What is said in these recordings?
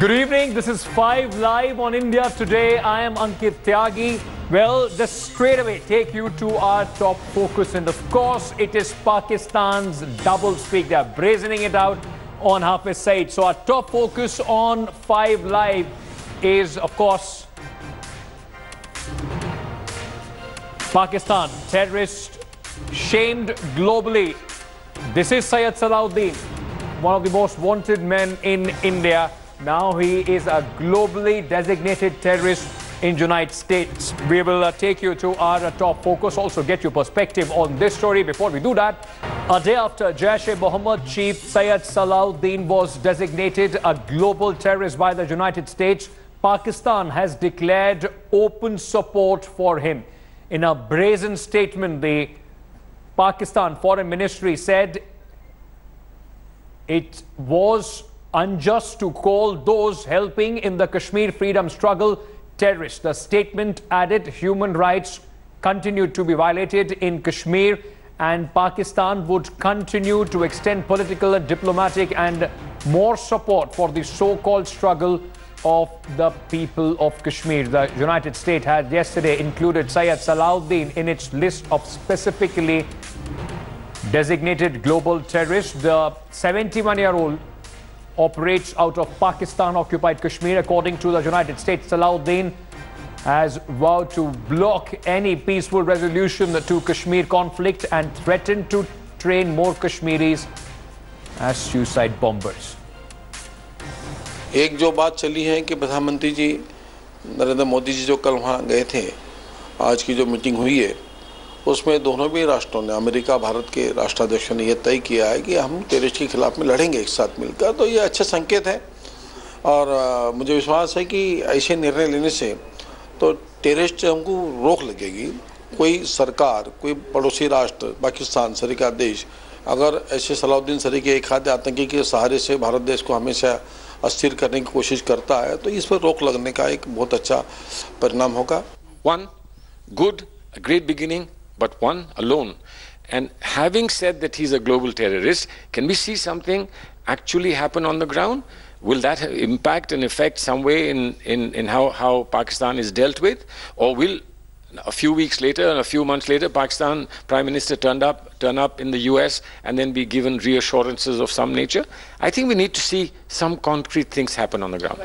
Good evening. This is 5 Live on India Today. I am Ankit Tyagi. Well, just straight away take you to our top focus. And of course, it is Pakistan's double speak. They're brazening it out on Hafiz Saeed. So our top focus on 5 Live is, of course, Pakistan, terrorist shamed globally. This is Syed Salahuddin, one of the most wanted men in India. Now he is a globally designated terrorist in the United States. We will take you to our top focus, also get your perspective on this story. Before we do that, a day after Jaish-e-Mohammed chief Syed Salahuddin was designated a global terrorist by the United States, Pakistan has declared open support for him. In a brazen statement, the Pakistan Foreign Ministry said it was unjust to call those helping in the Kashmir freedom struggle terrorists. The statement added human rights continued to be violated in Kashmir and Pakistan would continue to extend political, diplomatic and more support for the so-called struggle of the people of Kashmir. The United States had yesterday included Syed Salahuddin in its list of specifically designated global terrorists. The 71-year-old operates out of Pakistan-occupied Kashmir. According to the United States, Salahuddin has vowed to block any peaceful resolution to Kashmir conflict and threatened to train more Kashmiris as suicide bombers. एक जो बात चली है कि प्रधानमंत्री जी नरेंद्र मोदी जी जो कल वहाँ गए थे, आज की जो मीटिंग हुई है उसमें दोनों भी राष्ट्रों ने, अमेरिका भारत के राष्ट्राध्यक्षों ने यह तय किया है कि हम टेररिस्ट के खिलाफ में लड़ेंगे एक साथ मिलकर। तो ये अच्छा संकेत है और मुझे विश्वास है कि ऐसे निर्णय लेने से तो टेररिस्ट हमको रोक लगेगी। कोई सरकार, कोई पड़ोसी राष्ट्र, पाकिस्तान सरीका देश अगर ऐसे सलाहुद्दीन सरी के एक हाथ आतंकी के सहारे से भारत देश को हमेशा अस्थिर करने की कोशिश करता है तो इस पर रोक लगने का एक बहुत अच्छा परिणाम होगा। One good, a great beginning, but one alone. And having said that he's a global terrorist, can we see something actually happen on the ground? Will that have impact and affect some way in how Pakistan is dealt with? Or will a few weeks later and a few months later, Pakistan Prime Minister turn up in the US and then be given reassurances of some nature? I think we need to see some concrete things happen on the ground.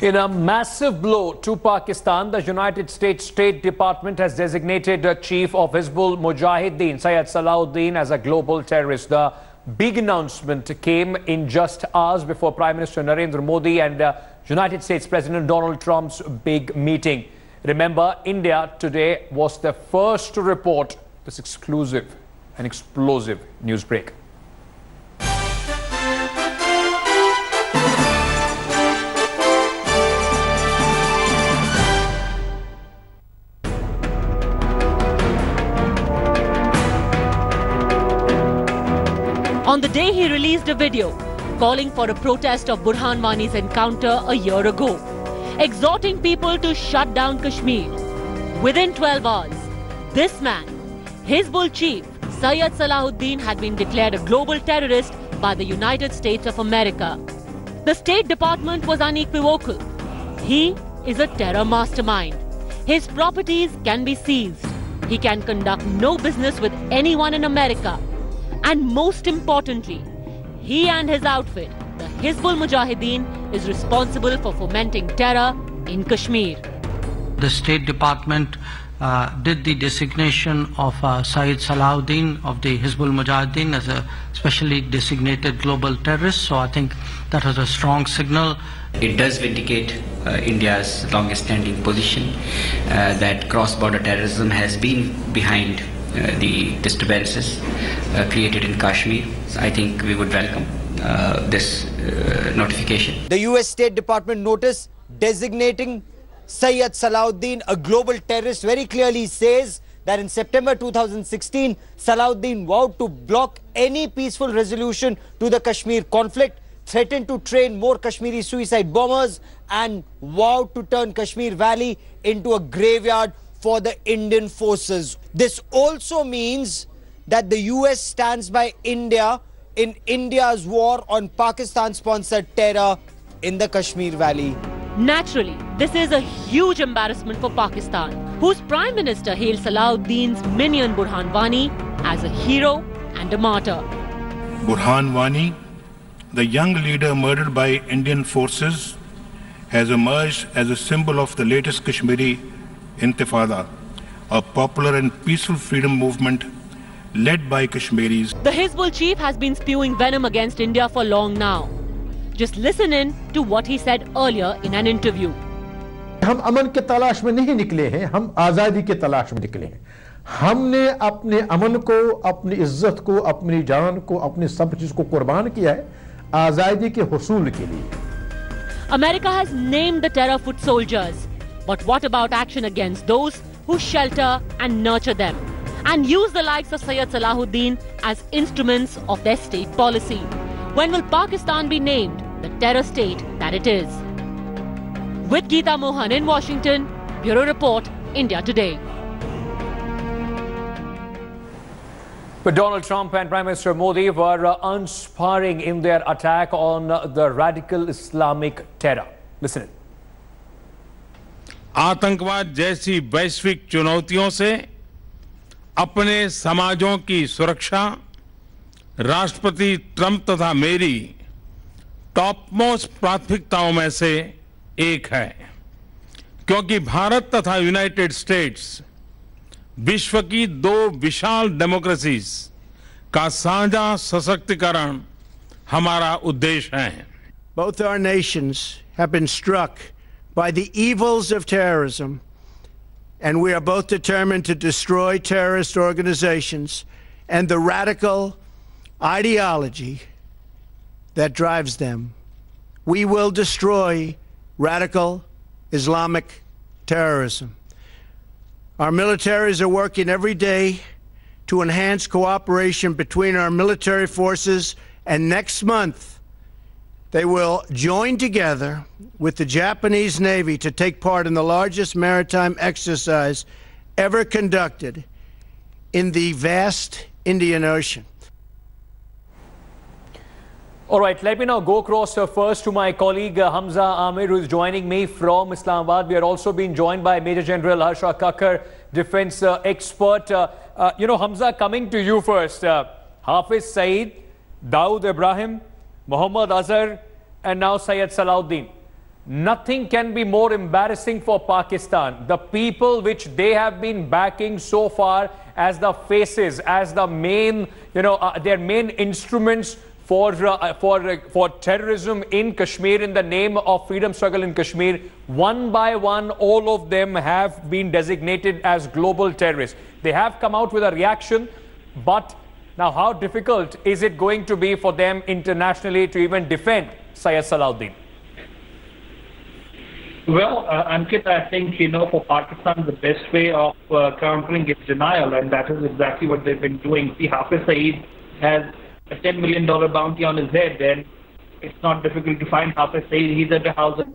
In a massive blow to Pakistan, the United States State Department has designated the chief of Hizbul Mujahideen, Syed Salahuddin, as a global terrorist. The big announcement came in just hours before Prime Minister Narendra Modi and United States President Donald Trump's big meeting. Remember, India today was the first to report this exclusive and explosive news break. On the day he released a video calling for a protest of Burhan Wani's encounter a year ago, exhorting people to shut down Kashmir. Within 12 hours, this man, Hizbul chief Syed Salahuddin, had been declared a global terrorist by the United States of America. The State Department was unequivocal. He is a terror mastermind. His properties can be seized. He can conduct no business with anyone in America. And most importantly, he and his outfit, the Hizbul Mujahideen, is responsible for fomenting terror in Kashmir. The State Department did the designation of Syed Salahuddin of the Hizbul Mujahideen as a specially designated global terrorist. So I think that was a strong signal. It does vindicate India's longest standing position that cross-border terrorism has been behind the disturbances created in Kashmir. I think we would welcome this notification. The US State Department notice designating Syed Salahuddin a global terrorist very clearly says that in September 2016, Salahuddin vowed to block any peaceful resolution to the Kashmir conflict, threatened to train more Kashmiri suicide bombers and vowed to turn Kashmir Valley into a graveyard for the Indian forces. This also means that the US stands by India in India's war on Pakistan-sponsored terror in the Kashmir Valley. Naturally, this is a huge embarrassment for Pakistan, whose Prime Minister hailed Salahuddin's minion Burhan Wani as a hero and a martyr. Burhan Wani, the young leader murdered by Indian forces, has emerged as a symbol of the latest Kashmiri Intifada, a popular and peaceful freedom movement led by Kashmiris. The Hizbul chief has been spewing venom against India for long now. Just listen in to what he said earlier in an interview. हम अमन के तलाश में नहीं निकले हैं, हम आजादी के तलाश में निकले हैं। हमने अपने अमन को, अपनी इज्जत को, अपनी जान को, अपनी सब चीज को कुर्बान किया है आजादी के हुसूल के लिए। America has named the terror foot soldiers, but what about action against those who shelter and nurture them and use the likes of Syed Salahuddin as instruments of their state policy? When will Pakistan be named the terror state that it is? With Geeta Mohan in Washington, Bureau Report, India Today. But Donald Trump and Prime Minister Modi were unsparing in their attack on the radical Islamic terror. Listen in. आतंकवाद जैसी वैश्विक चुनौतियों से अपने समाजों की सुरक्षा राष्ट्रपति ट्रंप तथा मेरी टॉप मोस्ट प्राथमिकताओं में से एक है, क्योंकि भारत तथा यूनाइटेड स्टेट्स विश्व की दो विशाल डेमोक्रेसीज का साझा सशक्तिकरण हमारा उद्देश्य है। Both our nations have been struck by the evils of terrorism, and we are both determined to destroy terrorist organizations and the radical ideology that drives them. We will destroy radical Islamic terrorism. Our militaries are working every day to enhance cooperation between our military forces, and next month they will join together with the Japanese Navy to take part in the largest maritime exercise ever conducted in the vast Indian Ocean. All right, let me now go across first to my colleague Hamza Amir, who is joining me from Islamabad. We are also being joined by Major General Harsha Kakkar, defense expert. Hamza, coming to you first. Hafiz Saeed, Dawood Ibrahim, Muhammad Azhar, and now Syed Salahuddin. Nothing can be more embarrassing for Pakistan. The people which they have been backing so far as the faces, as the main, their main instruments for terrorism in Kashmir, in the name of freedom struggle in Kashmir, one by one, all of them have been designated as global terrorists. They have come out with a reaction, but now how difficult is it going to be for them internationally to even defend Syed Salahuddin? Well, Ankit, I think, for Pakistan, the best way of countering its denial, and that is exactly what they've been doing. See, Hafiz Saeed has a $10 million bounty on his head, and it's not difficult to find Hafiz Saeed. He's at the house of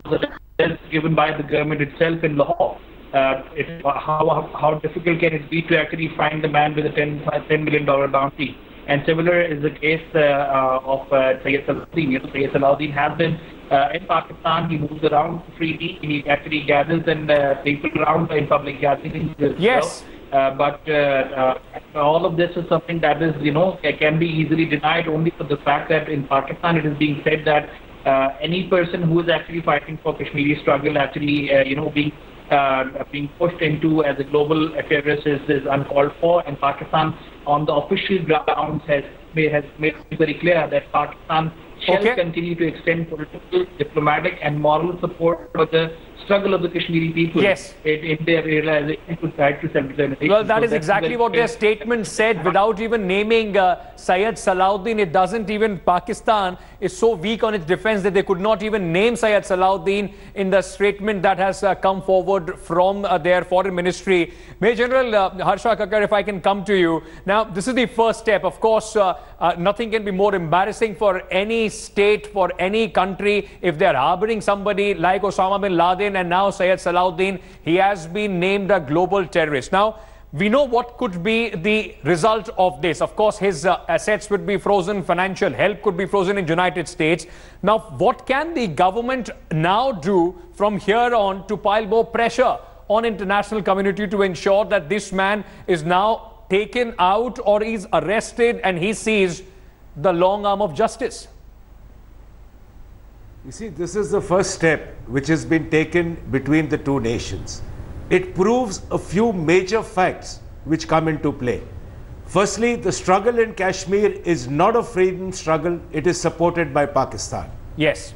arrest given by the government itself in Lahore. How difficult can it be to actually find the man with a $10 million bounty? And similar is the case of Syed Salahuddin. Syed Salahuddin has been in Pakistan. He moves around freely. He actually gathers and people around in public gatherings as yes. well. But all of this is something that is, can be easily denied only for the fact that in Pakistan it is being said that any person who is actually fighting for Kashmiri struggle actually, being pushed into as a global terrorist is uncalled for. And Pakistan, on the official grounds, has made it very clear that Pakistan shall continue to extend political, diplomatic, and moral support for the struggle of the Kashmiri people. Yes. In their realization to try to self-determination. Well, that is exactly what their statement said, without even naming Syed Salahuddin. It doesn't even, Pakistan is so weak on its defense that they could not even name Syed Salahuddin in the statement that has come forward from their foreign ministry. Major General Harsha Kakkar, if I can come to you. Now, this is the first step. Of course, nothing can be more embarrassing for any state, for any country, if they're harboring somebody like Osama bin Laden and now Syed Salahuddin. He has been named a global terrorist. Now, We know what could be the result of this. Of course, his assets would be frozen, financial help could be frozen in the United States. Now, what can the government now do from here on to pile more pressure on international community to ensure that this man is now taken out or is arrested and he sees the long arm of justice? You see, this is the first step which has been taken between the two nations. It proves a few major facts which come into play. Firstly, the struggle in Kashmir is not a freedom struggle, it is supported by Pakistan. Yes.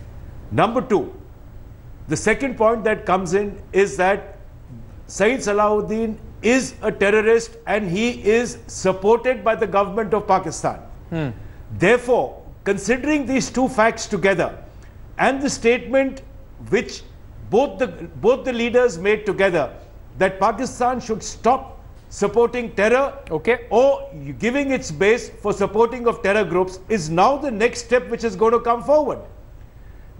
Number two, the second point that comes in is that Syed Salahuddin is a terrorist and he is supported by the government of Pakistan. Therefore, considering these two facts together and the statement which both the leaders made together that Pakistan should stop supporting terror or giving its base for supporting of terror groups is now the next step which is going to come forward.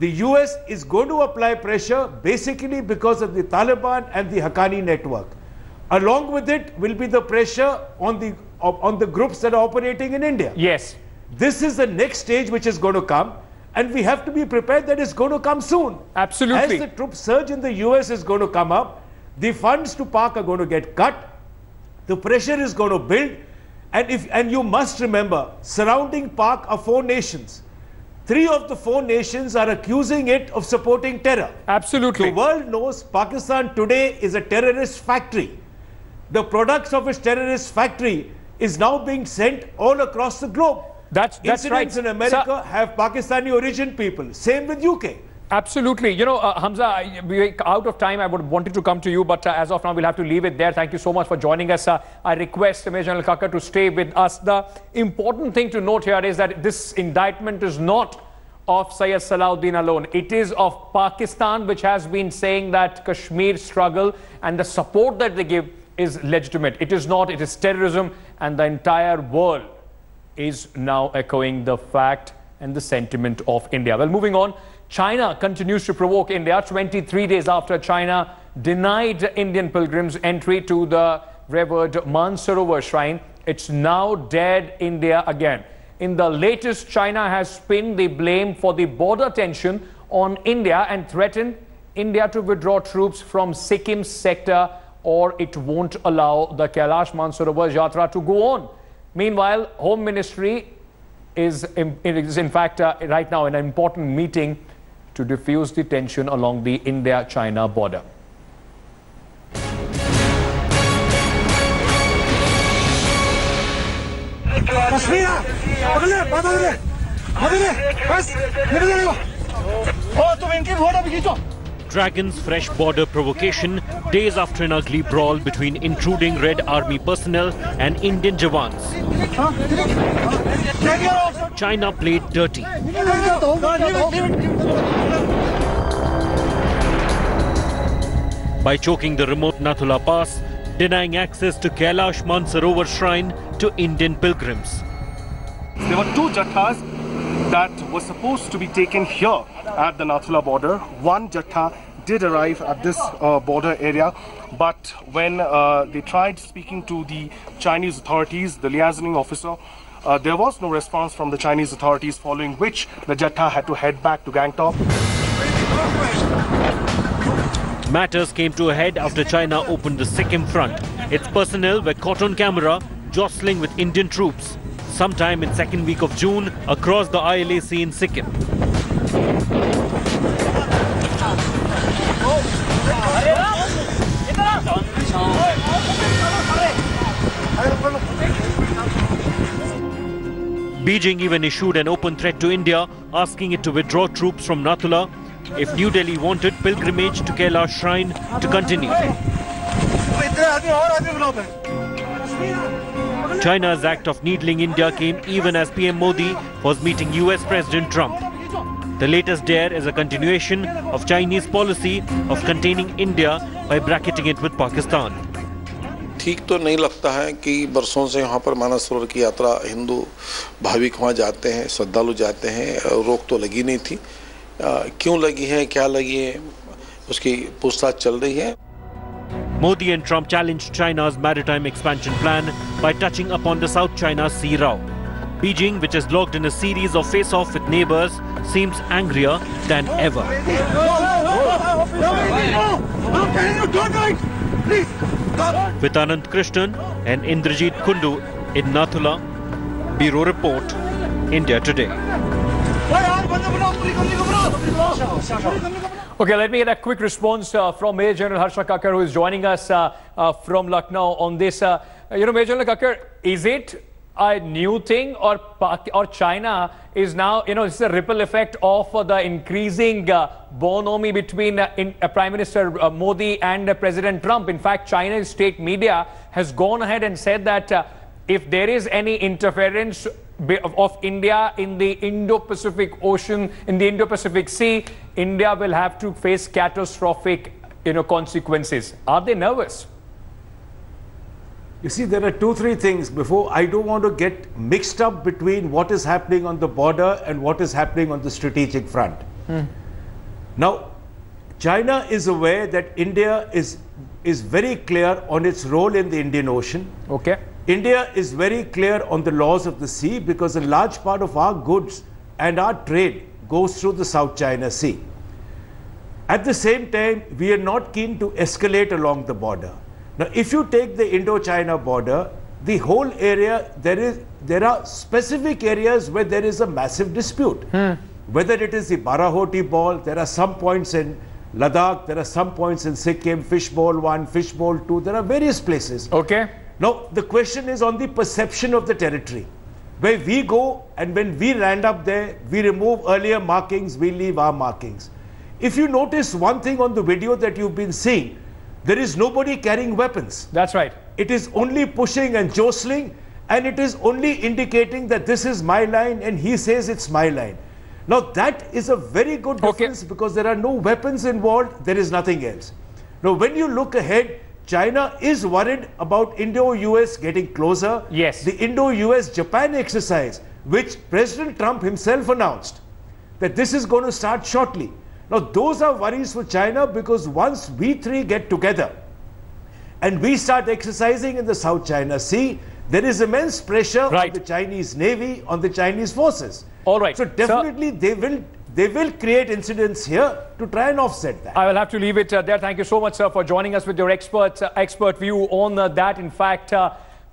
The US is going to apply pressure basically because of the Taliban and the Haqqani network. Along with it will be the pressure on the groups that are operating in India. Yes. This is the next stage which is going to come. And we have to be prepared that it's going to come soon. Absolutely. As the troop surge in the US is going to come up, the funds to Pak are going to get cut, the pressure is going to build, and you must remember, surrounding Pak are 4 nations. 3 of the 4 nations are accusing it of supporting terror. Absolutely. The world knows Pakistan today is a terrorist factory. The products of its terrorist factory is now being sent all across the globe. That's Incidents right. in America have Pakistani origin people. Same with UK. Absolutely. You know, Hamza, we're out of time. I would wanted to come to you, but as of now, we'll have to leave it there. Thank you so much for joining us. I request Major General Khakar to stay with us. The important thing to note here is that this indictment is not of Syed Salahuddin alone. It is of Pakistan, which has been saying that Kashmir struggle and the support that they give is legitimate. It is not. It is terrorism, and the entire world is now echoing the fact and the sentiment of India. Well, moving on, China continues to provoke India. 23 days after China denied Indian pilgrims entry to the revered Mansarovar shrine, it's now dared India again. In the latest, China has pinned the blame for the border tension on India and threatened India to withdraw troops from Sikkim sector or it won't allow the Kailash Mansarovar Yatra to go on. Meanwhile, Home Ministry is in fact right now in an important meeting to diffuse the tension along the India-China border. Dragon's fresh border provocation days after an ugly brawl between intruding Red Army personnel and Indian Jawans. China played dirty. By choking the remote Nathula Pass, denying access to Kailash Mansarovar shrine to Indian pilgrims. There were 2 jathas that were supposed to be taken here at the Nathula border. One jatha did arrive at this border area, but when they tried speaking to the Chinese authorities, the liaisoning officer, there was no response from the Chinese authorities, following which the jatha had to head back to Gangtok. Matters came to a head after China opened the Sikkim front. Its personnel were caught on camera jostling with Indian troops, sometime in second week of June across the ILAC in Sikkim. Beijing even issued an open threat to India, asking it to withdraw troops from Nathula if New Delhi wanted pilgrimage to Kailash shrine to continue. China's act of needling India came even as PM Modi was meeting US President Trump. The latest dare is a continuation of Chinese policy of containing India by bracketing it with Pakistan. ठीक तो नहीं लगता है कि बरसों से यहाँ पर मानस सरोवर की यात्रा हिंदू भाविक वहाँ जाते हैं, श्रद्धालु जाते हैं, रोक तो लगी नहीं थी। क्यों लगी है, क्या लगी है, उसकी पूछताछ चल रही है। Modi and Trump challenged China's maritime expansion plan by touching upon the South China Sea row. Beijing, which has logged in a series of face-off with neighbours, seems angrier than ever. With Anand Krishnan and Indrajit Kundu in Nathula, Bureau Report, India Today. Okay, let me get a quick response from Major General Harsha Kakkar, who is joining us from Lucknow on this. Major General Kakkar, is it a new thing, or China is now, it's a ripple effect of the increasing bonhomie between Prime Minister Modi and President Trump? In fact, China's state media has gone ahead and said that if there is any interference of India in the Indo-Pacific Ocean, in the Indo-Pacific Sea, India will have to face catastrophic, consequences. Are they nervous? You see, there are 2-3 things before. I don't want to get mixed up between what is happening on the border and what is happening on the strategic front. Now, China is aware that India is very clear on its role in the Indian Ocean. Okay. India is very clear on the laws of the sea, because a large part of our goods and our trade goes through the South China Sea. At the same time, we are not keen to escalate along the border. Now, if you take the Indo-China border, the whole area, there are specific areas where there is a massive dispute. Whether it is the Barahoti Ball, there are some points in Ladakh, there are some points in Sikkim, Fishbowl 1, Fishbowl 2, there are various places. Okay. Now, the question is on the perception of the territory. Where we go, and when we land up there, we remove earlier markings, we leave our markings. If you notice one thing on the video that you've been seeing, there is nobody carrying weapons. That's right. It is only pushing and jostling, and it is only indicating that this is my line and he says it's my line. Now, that is a very good difference, because there are no weapons involved, there is nothing else. Now, when you look ahead, China is worried about Indo-US getting closer. Yes. The Indo-US-Japan exercise, which President Trump himself announced, that this is going to start shortly. Now, those are worries for China, because once we three get together and we start exercising in the South China Sea, there is immense pressure on the Chinese Navy, on the Chinese forces. All right. So definitely they will create incidents here to try and offset that. I will have to leave it there. Thank you so much, sir, for joining us with your expert view on that. In fact,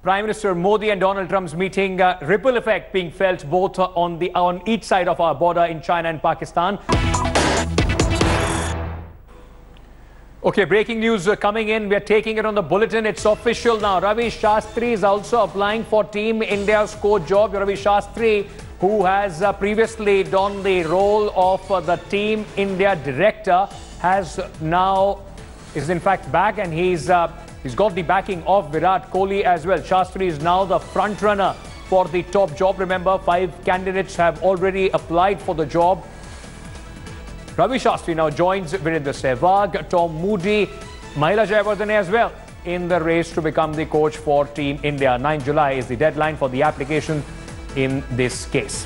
Prime Minister Modi and Donald Trump's meeting, ripple effect being felt both on each side of our border in China and Pakistan. Okay, breaking news coming in. We are taking it on the bulletin. It's official now. Ravi Shastri is also applying for Team India's coach job. Ravi Shastri, who has previously done the role of the Team India director, is in fact back, and he's got the backing of Virat Kohli as well. Shastri is now the front runner for the top job. Remember, 5 candidates have already applied for the job. Ravi Shastri now joins Virendra Sehwag, Tom Moody, Mahila Jayawardene as well in the race to become the coach for Team India. 9 July is the deadline for the application in this case.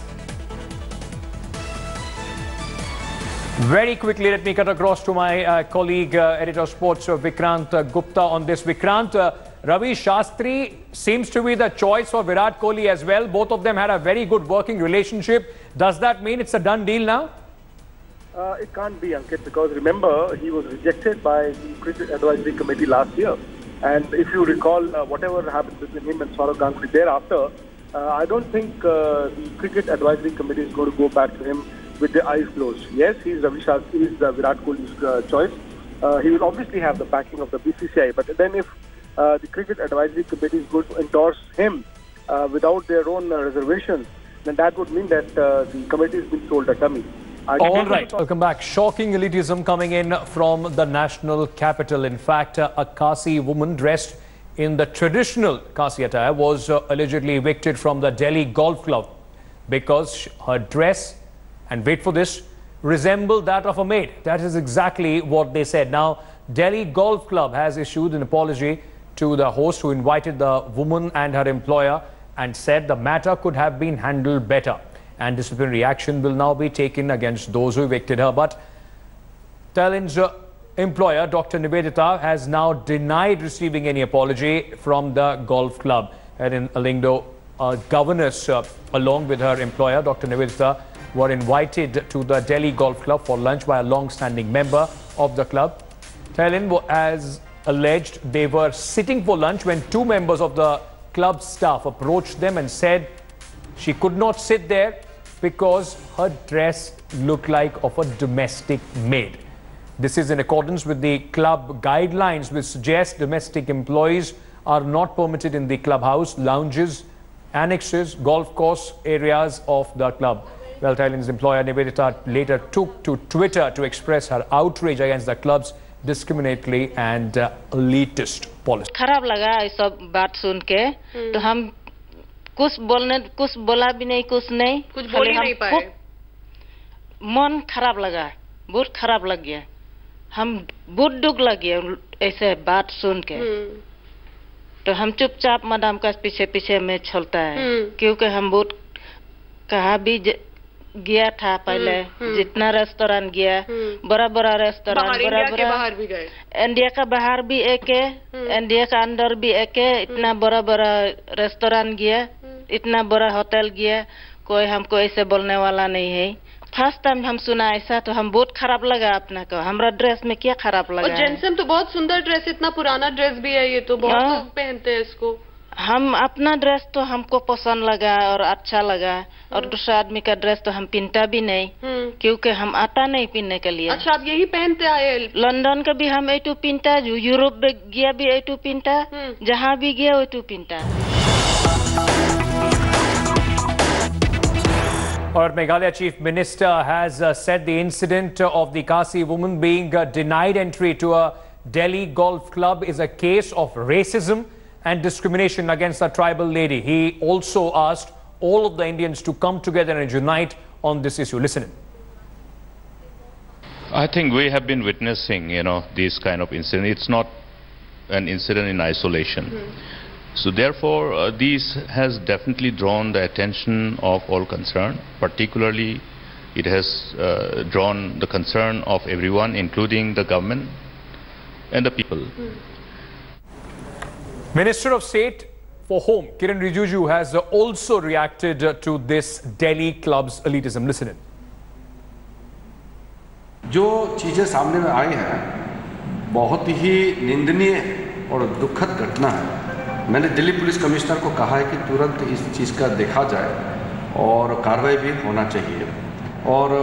Very quickly, let me cut across to my colleague, editor of sports, Vikrant Gupta on this. Vikrant, Ravi Shastri seems to be the choice for Virat Kohli as well. Both of them had a very good working relationship. Does that mean it's a done deal now? It can't be, Ankit, because remember, he was rejected by the Cricket Advisory Committee last year. And if you recall, whatever happened between him and Saurav Ganguly thereafter, I don't think the Cricket Advisory Committee is going to go back to him with their eyes closed. Yes, he's Ravi Shastri, he's Virat Kohli's choice. He will obviously have the backing of the BCCI. But then if the Cricket Advisory Committee is going to endorse him without their own reservations, then that would mean that the committee has been sold a dummy. All right, welcome back. Shocking elitism coming in from the national capital. In fact, a Kasi woman dressed in the traditional Kasi attire was allegedly evicted from the Delhi Golf Club because her dress, and wait for this, resembled that of a maid. That is exactly what they said. Now, Delhi Golf Club has issued an apology to the host who invited the woman and her employer and said the matter could have been handled better. And disciplinary action will now be taken against those who evicted her. But Thailand's employer, Dr. Nivedita, has now denied receiving any apology from the golf club. And in Alingdo, governors, along with her employer, Dr. Nivedita, were invited to the Delhi Golf Club for lunch by a long-standing member of the club. Thailand has alleged they were sitting for lunch when two members of the club staff approached them and said she could not sit there because her dress looked like of a domestic maid. This is in accordance with the club guidelines, which suggest domestic employees are not permitted in the clubhouse, lounges, annexes, golf course areas of the club. Well, Thailand's employer Nivedita later took to Twitter to express her outrage against the club's discriminatory and elitist policy. खराब लगा ये सब बात सुन के तो हम कुछ बोला भी नहीं, कुछ बोल ही नहीं पाए। मन खराब लगा, बहुत खराब लग गया, हम बहुत दुख लग गया ऐसे बात सुन के। तो हम चुपचाप मैडम का पीछे पीछे में चलता है, क्योंकि हम बहुत कहा भी गया था पहले, जितना रेस्टोरेंट गया, बड़ा बड़ा रेस्टोरेंट, बाहर भी गए, इंडिया का बाहर भी एक है, इंडिया का अंदर भी एक है, इतना बड़ा बड़ा रेस्टोरेंट गया, इतना बड़ा होटल गया, कोई हमको ऐसे बोलने वाला नहीं है। फर्स्ट टाइम हम सुना ऐसा तो हम बहुत खराब लगा अपना को, हमारा ड्रेस में क्या खराब लगा। और जेंट्स तो बहुत सुंदर ड्रेस, इतना पुराना ड्रेस भी है, ये तो बहुत लोग पहनते हैं इसको। हम अपना ड्रेस तो हमको पसंद लगा और अच्छा लगा, और दूसरा आदमी का ड्रेस तो हम पहनता भी नहीं, क्योंकि हम आता नहीं पहनने के लिए। अच्छा, आप यही पहनते आए? लंदन का भी हम एटू पहनता, यूरोप में गया भी एटू पहनता, जहाँ भी गया एटू पहनता। Our Meghalaya Chief Minister has said the incident of the Kasi woman being denied entry to a Delhi golf club is a case of racism and discrimination against a tribal lady. He also asked all of the Indians to come together and unite on this issue. Listen. I think we have been witnessing, these kind of incidents. It's not an incident in isolation. So therefore, this has definitely drawn the attention of all concerned. Particularly, it has drawn the concern of everyone, including the government and the people. Minister of State for Home, Kiran Rijiju, has also reacted to this Delhi club's elitism. Listen in. जो चीज़ें सामने में आई हैं बहुत ही निंदनीय और दुखद घटना है। मैंने दिल्ली पुलिस कमिश्नर को कहा है कि तुरंत इस चीज़ का देखा जाए और कार्रवाई भी होना चाहिए। और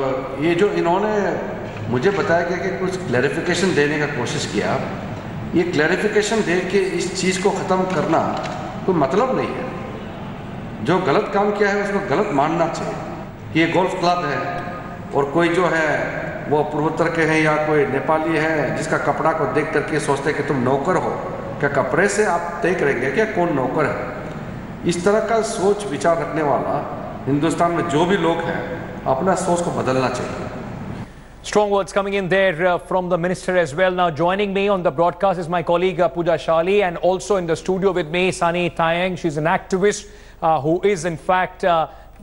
ये जो इन्होंने मुझे बताया गया कि कुछ क्लैरिफिकेशन देने का कोशिश किया, ये क्लैरिफिकेशन दे के इस चीज़ को ख़त्म करना कोई मतलब नहीं है। जो गलत काम किया है उसको गलत मानना चाहिए कि ये गोल्फ क्लब है और कोई जो है वो पूर्वोत्तर के हैं या कोई नेपाली है जिसका कपड़ा को देख करके सोचते कि तुम नौकर हो, क्या कपड़े से आप तय करेंगे क्या कौन नौकर है। इस तरह का सोच विचार रखने वाला हिंदुस्तान में जो भी लोग हैं अपना सोच को बदलना चाहिए। Strong words coming in there from the minister as well. Now joining me on the broadcast is my colleague Pooja Shali, and also in the studio with me Sani Tayang. She's an activist who is in fact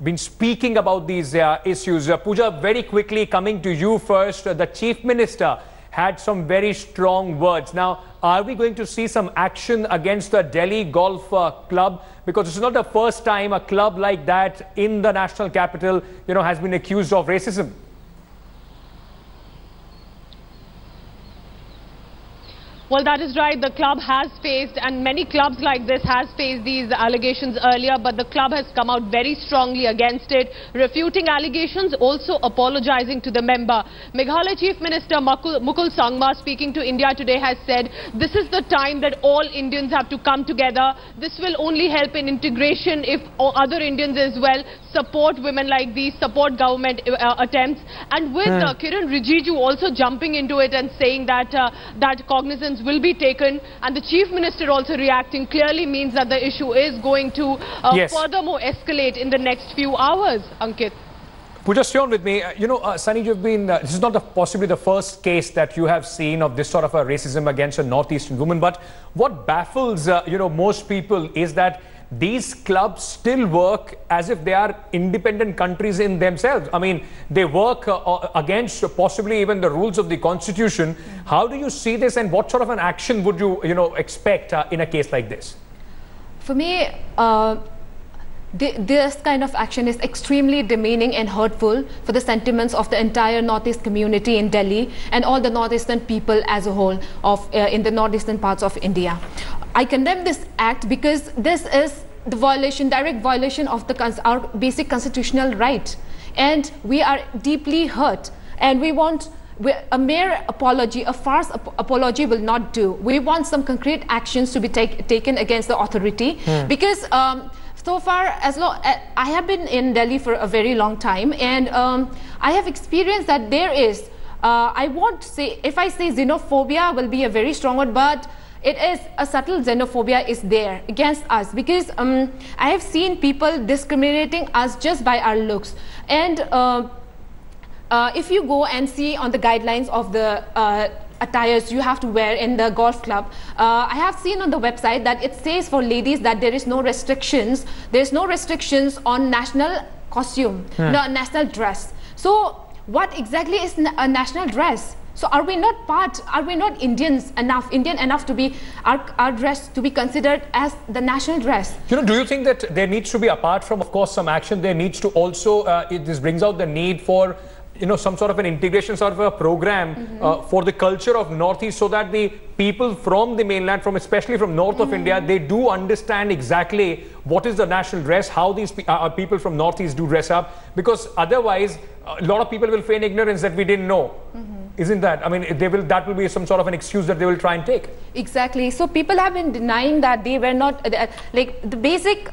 been speaking about these issues. Pooja, very quickly coming to you first, the Chief Minister had some very strong words. Now, are we going to see some action against the Delhi Golf Club? Because this is not the first time a club like that in the national capital, has been accused of racism. Well, that is right. The club has faced, and many clubs like this has faced these allegations earlier, but the club has come out very strongly against it, refuting allegations, also apologizing to the member. Meghalaya Chief Minister Mukul Sangma, speaking to India Today, has said this is the time that all Indians have to come together. This will only help in integration if other Indians as well support women like these, support government attempts. And with Kiran Rijiju also jumping into it and saying that that cognizance will be taken, and the Chief Minister also reacting, clearly means that the issue is going to furthermore escalate in the next few hours, Ankit. Pooja, stay on with me. Sunny, you've been, this is not possibly the first case that you have seen of this sort of a racism against a northeastern woman. But what baffles, most people is that these clubs still work as if they are independent countries in themselves. I mean, they work against possibly even the rules of the constitution. How do you see this, and what sort of an action would you, expect in a case like this? For me, this kind of action is extremely demeaning and hurtful for the sentiments of the entire Northeast community in Delhi and all the Northeastern people as a whole in the Northeastern parts of India. I condemn this act because this is the violation, direct violation of our basic constitutional right, and we are deeply hurt, and we want a mere apology, a farce apology will not do. We want some concrete actions to be taken against the authority, because so far, I have been in Delhi for a very long time, and I have experienced that there is, I won't say, if I say xenophobia will be a very strong word, but it is a subtle xenophobia is there against us, because I have seen people discriminating us just by our looks. And if you go and see on the guidelines of the attires you have to wear in the golf club, I have seen on the website that it says for ladies that there is no restrictions. There is no restrictions on national costume, no national dress. So what exactly is a national dress? So are we not Indian enough to be our dress to be considered as the national dress? Do you think that there needs to be, apart from of course some action, there needs to also this brings out the need for some sort of an integration, sort of a program for the culture of Northeast, so that the people from the mainland, especially from north of India, they do understand exactly what is the national dress, how these people from Northeast do dress up, because otherwise a lot of people will feign ignorance that we didn't know. Isn't that? I mean, that will be some sort of an excuse that they will try and take. Exactly. So people have been denying that they were not like the basic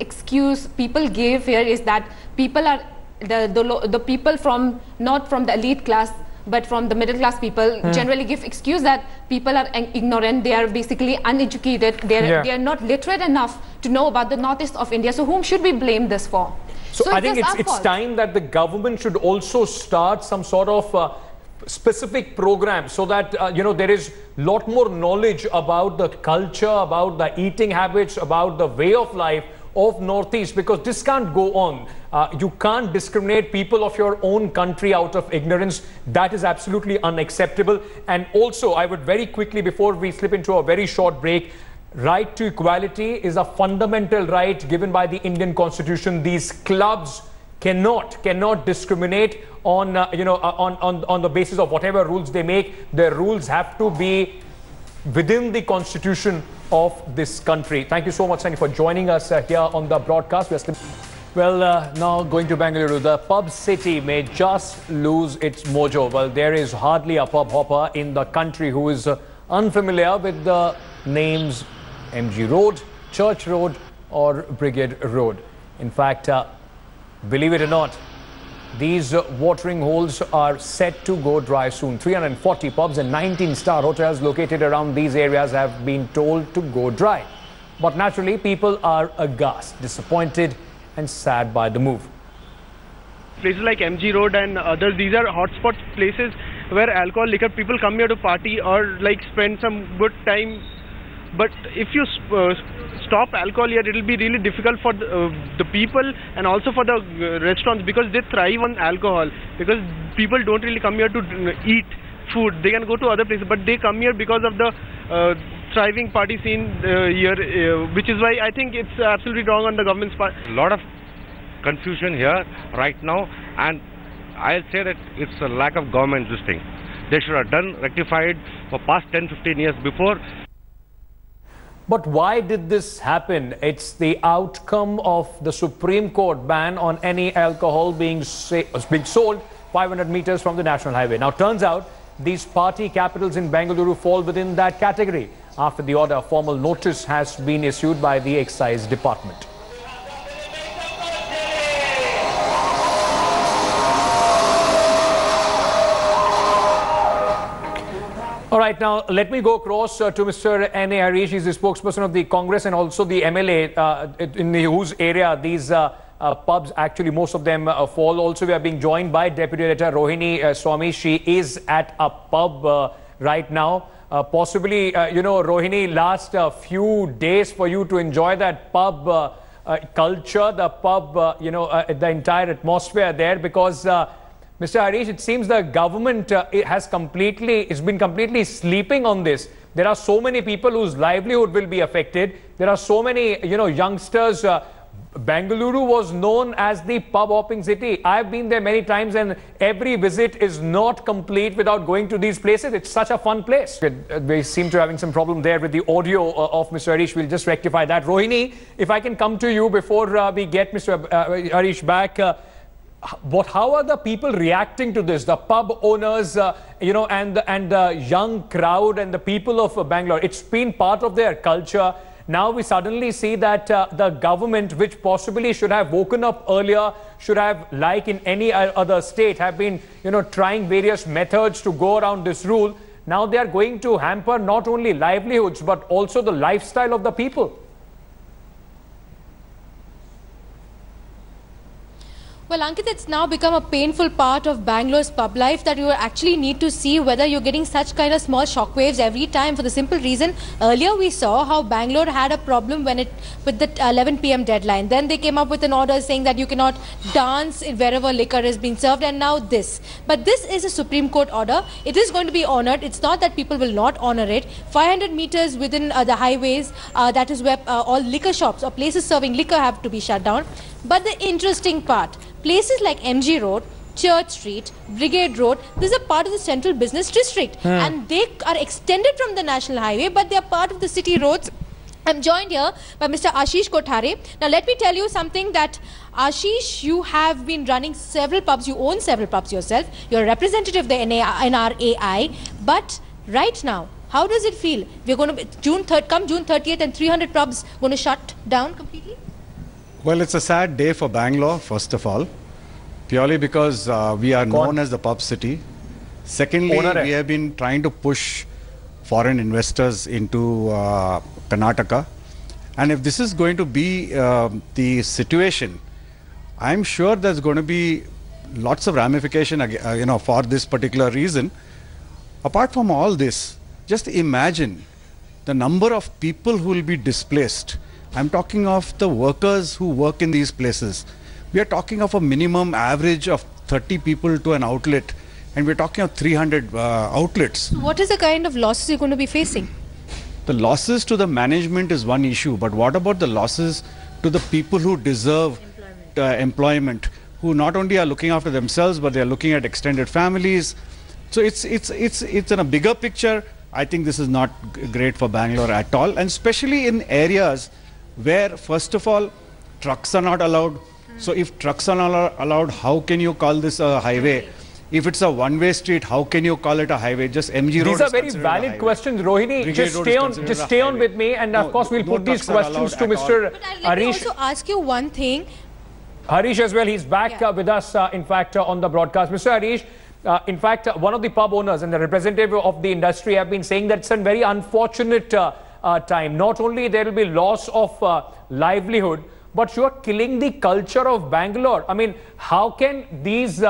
excuse people give here is that people are the people from not from the elite class but from the middle class people generally give excuse that people are ignorant, they are basically uneducated, they are not literate enough to know about the northeast of India. So whom should we blame this for? So I think it's time that the government should also start some sort of specific program, so that there is a lot more knowledge about the culture, about the eating habits, about the way of life of Northeast, because this can't go on. You can't discriminate people of your own country out of ignorance. That is absolutely unacceptable. And also, I would very quickly, before we slip into a very short break, right to equality is a fundamental right given by the Indian Constitution. These clubs cannot discriminate on on the basis of whatever rules they make. Their rules have to be within the Constitution of this country. Thank you so much, Sunny, for joining us here on the broadcast. Well, now going to Bengaluru, the pub city may just lose its mojo. Well, there is hardly a pub hopper in the country who is unfamiliar with the names MG Road, Church Road or Brigade Road. In fact, believe it or not, these watering holes are set to go dry soon. 340 pubs and 19-star hotels located around these areas have been told to go dry. But naturally, people are aghast, disappointed and sad by the move. Places like MG Road and others, these are hotspot places where alcohol, liquor, people come here to party or like spend some good time. But if you stop alcohol here, it will be really difficult for the people and also for the restaurants, because they thrive on alcohol. Because people don't really come here to eat food. They can go to other places, but they come here because of the thriving party scene here, which is why I think it's absolutely wrong on the government's part. A lot of confusion here right now, and I'll say that it's a lack of government this thing. They should have done rectified for past 10-15 years before. But why did this happen? It's the outcome of the Supreme Court ban on any alcohol being sold 500 meters from the National Highway. Now, turns out these party capitals in Bengaluru fall within that category. After the order, a formal notice has been issued by the Excise Department. All right, now let me go across to Mr. N.A. Harish. He's the spokesperson of the Congress and also the MLA in whose area these pubs, actually most of them fall. Also, we are being joined by Deputy Editor Rohini Swami. She is at a pub right now. Possibly, Rohini, last few days for you to enjoy that pub culture, the pub, the entire atmosphere there, because Mr. Harish, it seems the government has been completely sleeping on this. There are so many people whose livelihood will be affected. There are so many, youngsters. Bengaluru was known as the pub hopping city. I've been there many times, and every visit is not complete without going to these places. It's such a fun place. We seem to be having some problem there with the audio of Mr. Harish. We'll just rectify that. Rohini, if I can come to you before we get Mr. Harish back. How are the people reacting to this? The pub owners, and the young crowd and the people of Bangalore. It's been part of their culture. Now we suddenly see that the government, which possibly should have woken up earlier, should have, like in any other state, have been, trying various methods to go around this rule. Now they are going to hamper not only livelihoods, but also the lifestyle of the people. Well, Ankit, it's now become a painful part of Bangalore's pub life that you actually need to see whether you're getting such kind of small shockwaves every time, for the simple reason, earlier we saw how Bangalore had a problem with the 11 p.m. deadline. Then they came up with an order saying that you cannot dance wherever liquor is being served, and now this. But this is a Supreme Court order. It is going to be honored. It's not that people will not honor it. 500 meters within the highways, that is where all liquor shops or places serving liquor have to be shut down. But the interesting part, places like MG Road, Church Street, Brigade Road, these are part of the central business district. And they are extended from the national highway, but they are part of the city roads. I'm joined here by Mr. Ashish Kothare. Now, let me tell you something that, Ashish, you have been running several pubs. You own several pubs yourself. You're a representative of the NRAI. But right now, how does it feel? We're going to, come June 30th, and 300 pubs going to shut down completely? Well, it's a sad day for Bangalore, first of all, purely because we are known as the pub city. Secondly, we have been trying to push foreign investors into Karnataka. And if this is going to be the situation, I'm sure there's going to be lots of ramification, for this particular reason. Apart from all this, just imagine the number of people who will be displaced. I'm talking of the workers who work in these places. We are talking of a minimum average of 30 people to an outlet, and we're talking of 300 outlets. What is the kind of losses you're going to be facing? The losses to the management is one issue, but what about the losses to the people who deserve employment, who not only are looking after themselves, but they are looking at extended families. So it's in a bigger picture. I think this is not great for Bangalore at all, and especially in areas where, first of all, trucks are not allowed. So if trucks are not allowed, how can you call this a highway? If it's a one-way street, how can you call it a highway? Just MG Road. These are very valid questions, Rohini. Just stay on with me, and of course we'll put these questions to Mr. Harish. Let me also ask you one thing. Harish as well. He's back with us, in fact, on the broadcast. Mr. Harish, in fact, one of the pub owners and the representative of the industry have been saying that it's a very unfortunate time. Not only there will be loss of livelihood, but you are killing the culture of Bangalore. I mean, how can these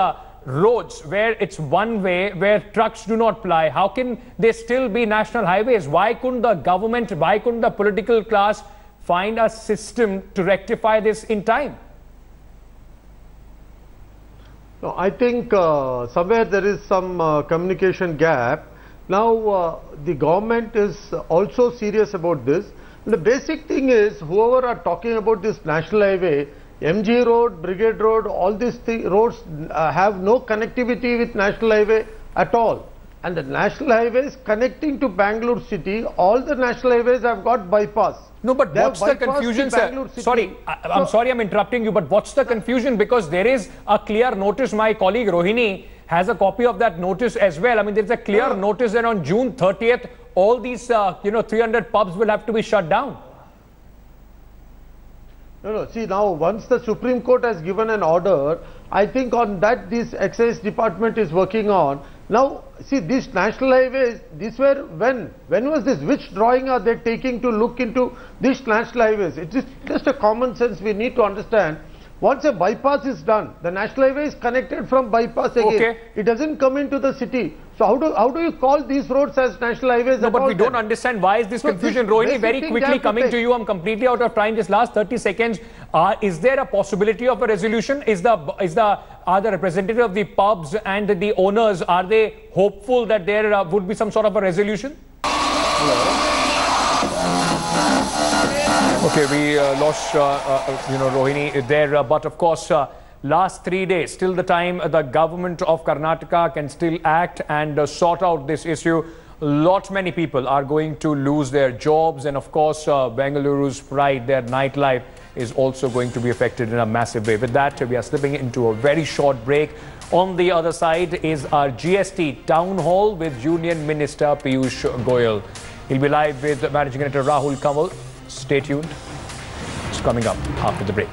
roads where it's one way, where trucks do not ply, how can they still be national highways? Why couldn't the government, why couldn't the political class find a system to rectify this in time? No, I think somewhere there is some communication gap. Now the government is also serious about this. And the basic thing is, whoever are talking about this national highway, MG Road, Brigade Road, all these roads have no connectivity with national highway at all. And the national highways connecting to Bangalore city, all the national highways have got bypass. No, but what's the confusion, sir? Sorry, I'm sorry I'm interrupting you, but what's the confusion? Because there is a clear notice. My colleague Rohini has a copy of that notice as well. I mean, there's a clear notice that on June 30th, all these, 300 pubs will have to be shut down. No, see, now once the Supreme Court has given an order, I think on that this excise department is working on. Now, see, these national highways, these were when was this? Which drawing are they taking to look into these national highways? It is just a common sense we need to understand. Once a bypass is done, the national highway is connected from bypass again. Okay. It doesn't come into the city. So how do you call these roads as national highways? No, but we don't understand why is this confusion. Rohini, very quickly coming to you. I'm completely out of time. Just last 30 seconds. Is there a possibility of a resolution? Are the representatives of the pubs and the owners, are they hopeful that there would be some sort of a resolution? Okay, we lost, Rohini there, but of course, last 3 days, till the time the government of Karnataka can still act and sort out this issue, many people are going to lose their jobs, and of course, Bengaluru's pride, their nightlife is also going to be affected in a massive way. With that, we are slipping into a very short break. On the other side is our GST town hall with Union Minister Piyush Goyal. He'll be live with Managing Editor Rahul Kamal. Stay tuned. It's coming up after the break.